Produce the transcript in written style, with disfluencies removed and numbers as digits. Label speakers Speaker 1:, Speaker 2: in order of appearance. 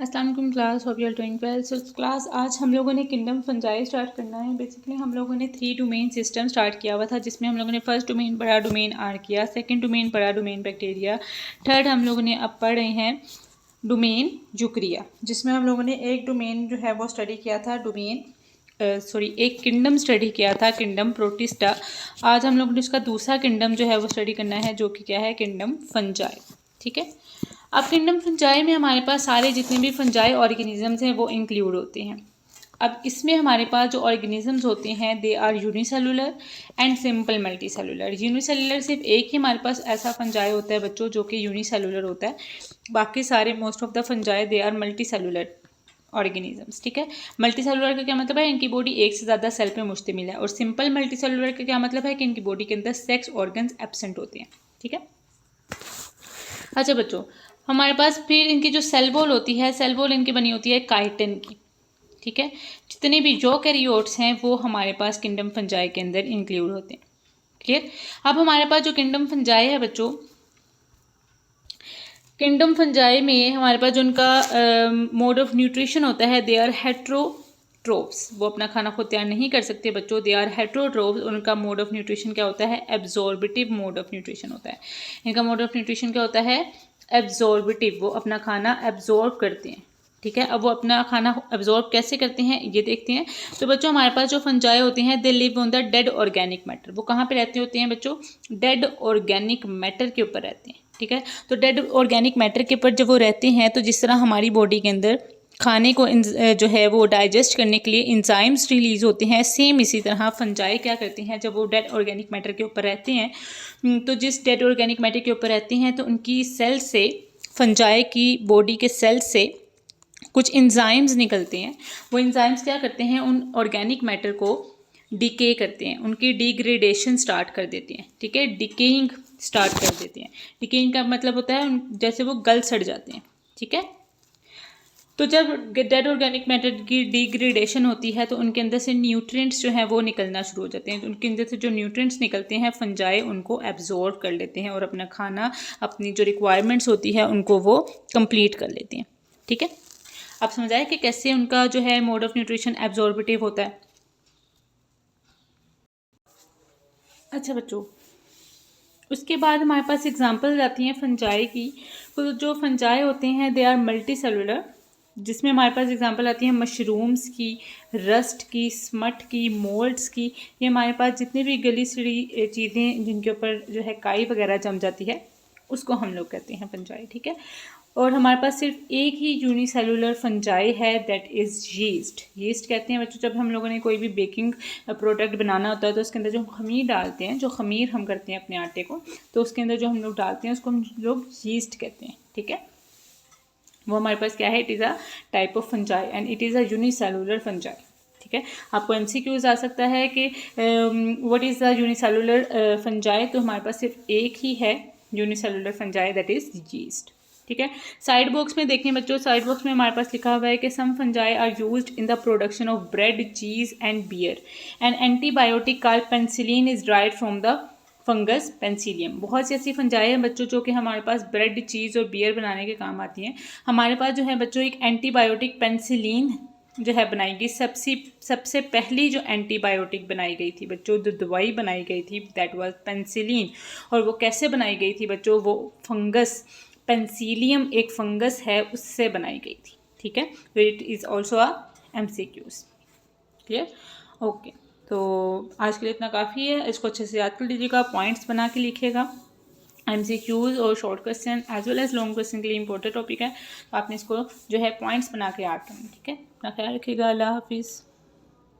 Speaker 1: अस्सलाम वालेकुम class, hope you are doing well. So class, आज हम लोगों ने किंगडम फंजाई स्टार्ट करना है। बेसिकली हम लोगों ने 3 डोमेन सिस्टम स्टार्ट किया हुआ था, जिसमें हम लोगों ने फर्स्ट डोमेन बड़ा डोमेन आर किया, सेकंड डोमेन बड़ा डोमेन बैक्टीरिया, थर्ड हम लोगों ने अब पढ़ रहे हैं डोमेन जुकरिया, जिसमें हम लोगों ने एक डोमेन जो है वो स्टडी किया था एक किंगडम स्टडी किया था, किंगडम प्रोटिस्टा। आज हम लोगों ने उसका दूसरा किंगडम जो है वो स्टडी करना है, जो कि क्या है, किंगडम फंजाई। ठीक है। अब किंगडम फंजाई में हमारे पास सारे जितने भी फंजाई ऑर्गेनिजम्स हैं वो इंक्लूड होते हैं। अब इसमें हमारे पास जो ऑर्गेनिजम्स होते हैं they are unicellular and simple multicellular. Unicellular सिर्फ एक ही हमारे पास ऐसा फंजाई होता है बच्चों जो कि यूनिसेलुलर होता है, बाकी सारे most of the fungi they are multicellular organisms. ठीक है। मल्टी सेलुलर का क्या मतलब है, इनकी बॉडी एक से ज़्यादा सेल पे मुश्तमिल है। और सिंपल मल्टी सेलुलर का क्या मतलब है कि इनकी बॉडी के अंदर सेक्स ऑर्गन्स एब्सेंट होते हैं। ठीक है। अच्छा बच्चों, हमारे पास फिर इनकी जो सेल वॉल होती है, सेल वॉल इनकी बनी होती है काइटिन की। ठीक है। जितने भी यूकैरियोट्स हैं वो हमारे पास किंगडम फंजाई के अंदर इंक्लूड होते हैं। क्लियर। अब हमारे पास जो किंगडम फंजाई है बच्चों, किंगडम फंजाई में हमारे पास जो उनका मोड ऑफ न्यूट्रिशन होता है, दे आर हेट्रोट्रोप्स। वो अपना खाना खुद तैयार नहीं कर सकते बच्चों, दे आर हेट्रोट्रोप्स। उनका मोड ऑफ न्यूट्रिशन क्या होता है, एब्जॉर्बिटिव मोड ऑफ न्यूट्रिशन होता है। इनका मोड ऑफ न्यूट्रिशन क्या होता है, एब्जॉर्बिटिव। वो अपना खाना एब्जॉर्ब करते हैं। ठीक है। अब वो अपना खाना एब्जॉर्ब कैसे करते हैं ये देखते हैं। तो बच्चों, हमारे पास जो फंजाई होते हैं they live on the dead organic matter. वो कहाँ पे रहते होते हैं बच्चों, डेड ऑर्गेनिक मैटर के ऊपर रहते हैं। ठीक है। तो डेड ऑर्गेनिक मैटर के ऊपर जब वो रहते हैं, तो जिस तरह हमारी बॉडी के अंदर खाने को जो है वो डाइजेस्ट करने के लिए इंजाइम्स रिलीज होते हैं, सेम इसी तरह फंजाई क्या करते हैं, जब वो डेड ऑर्गेनिक मैटर के ऊपर रहते हैं, तो जिस डेड ऑर्गेनिक मैटर के ऊपर रहते हैं तो उनकी सेल से, फंजाई की बॉडी के सेल से कुछ इंजाइम्स निकलते हैं। वो इंजाइम्स क्या करते हैं, उन ऑर्गेनिक मैटर को डिके करते हैं, उनकी डिग्रेडेशन स्टार्ट कर देते हैं। ठीक है। डिकेइंग स्टार्ट कर देते हैं। डिकेइंग का मतलब होता है जैसे वो गल सड़ जाते हैं। ठीक है। तो जब डेड ऑर्गेनिक मैटर की डिग्रेडेशन होती है तो उनके अंदर से न्यूट्रिएंट्स जो हैं वो निकलना शुरू हो जाते हैं। तो उनके अंदर से जो न्यूट्रिएंट्स निकलते हैं, फंजाई उनको एब्जॉर्ब कर लेते हैं और अपना खाना, अपनी जो रिक्वायरमेंट्स होती है उनको वो कंप्लीट कर लेते हैं। ठीक है। आप समझ आए कि कैसे उनका जो है मोड ऑफ न्यूट्रिशन एब्जॉर्बिटिव होता है। अच्छा बच्चों, उसके बाद हमारे पास एग्जांपल्स आती हैं फंजाई की। तो जो फंजाई होते हैं दे आर मल्टी सेलुलर, जिसमें हमारे पास एग्जांपल आती है मशरूम्स की, रस्ट की, स्मट की, मोल्ड्स की। ये हमारे पास जितनी भी गली सड़ी चीज़ें जिनके ऊपर जो है काई वगैरह जम जाती है, उसको हम लोग कहते हैं फंजाई। ठीक है। और हमारे पास सिर्फ एक ही यूनिसेलुलर फंजाई है, दैट इज़ यीस्ट। यीस्ट कहते हैं बच्चों, जब हम लोगों ने कोई भी बेकिंग प्रोडक्ट बनाना होता है तो उसके अंदर जो खमीर डालते हैं, जो खमीर हम करते हैं अपने आटे को, तो उसके अंदर जो हम लोग डालते हैं उसको हम लोग यीस्ट कहते हैं। ठीक है। वो हमारे पास क्या है, it is a type of fungi and it is a unicellular fungi. ठीक है। आपको एमसीक्यूज आ सकता है कि what is the unicellular fungi, तो हमारे पास सिर्फ एक ही है unicellular fungi, that is yeast. ठीक है। साइड बॉक्स में देखें बच्चों, साइड बॉक्स में हमारे पास लिखा हुआ है कि some fungi are used in the production of bread, cheese and beer. An antibiotic called penicillin is dried from the fungus penicillium. बहुत सी ऐसी फंजाई हैं बच्चों जो कि हमारे पास ब्रेड, चीज़ और बियर बनाने के काम आती हैं। हमारे पास जो है बच्चों एक एंटीबायोटिक पेनिसिलिन जो है बनाई गई, सबसे पहली जो एंटीबायोटिक बनाई गई थी बच्चों, जो दवाई बनाई गई थी, दैट वाज पेनिसिलिन। और वो कैसे बनाई गई थी बच्चों, वो फंगस, पेंसिलियम एक फंगस है, उससे बनाई गई थी। ठीक है। तो it is also a MCQs। Clear. Okay. तो आज के लिए इतना काफ़ी है, इसको अच्छे से याद कर लीजिएगा, पॉइंट्स बना के लिखिएगा। MCQs और short question as well as long question के लिए इंपॉर्टेंट टॉपिक है, तो आपने इसको जो है पॉइंट्स बना के याद करना। ठीक है। अपना ख्याल रखिएगा। अल्लाह हाफिज़।